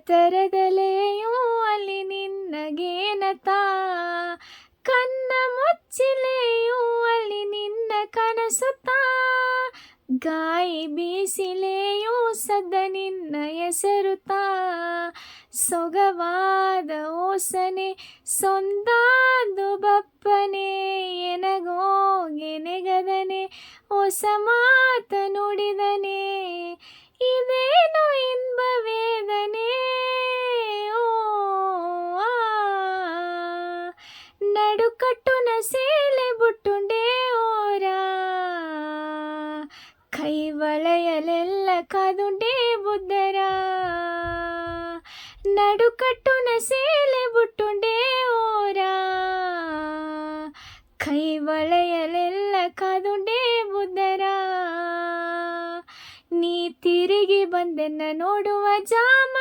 ತೆರೆದಲೆಯೂ ಅಲ್ಲಿ ನಿನ್ನಗೇನತ, ಕನ್ನ ಮುಚ್ಚಿಲೆಯೂ ಅಲ್ಲಿ ನಿನ್ನ ಕನಸುತ್ತ, ಗಾಯಿ ಬೀಸಿಲೆಯೂ ಸದ್ದ ನಿನ್ನ ಹೆಸರುತ, ಸೊಗವಾದ ಓಸನೆ ಸೊಂದಾದು ಬಪ್ಪನೆ, ಎನಗೋಗೆ ನೆಗದನೆ ಹೊಸ ಮಾತ ನುಡಿದನೆ, ಇದೇನು ಇನ್ಬ ವೇದನೆ ಓ ಆ. ನಡುಕಟ್ಟುನ ಸೇಲೆ ಬುಟ್ಟುಂಡೆ ಓರ, ಕೈ ವಳೆಯಲೆಲ್ಲ ಕಾದುಂಡೆ ಬುದ್ಧರ, ನಡುಕಟ್ಟುನ ಸೇಲೆ ಬುಟ್ಟುಂಡೆ ಓರ, ಕೈ ವಳೆಯಲೆಲ್ಲ ಕಾದುಂಡೆ ಬುದ್ಧರ, ನೀ ತಿರುಗಿ ಬಂದೆನ್ನ ನೋಡುವ ಜಾಮ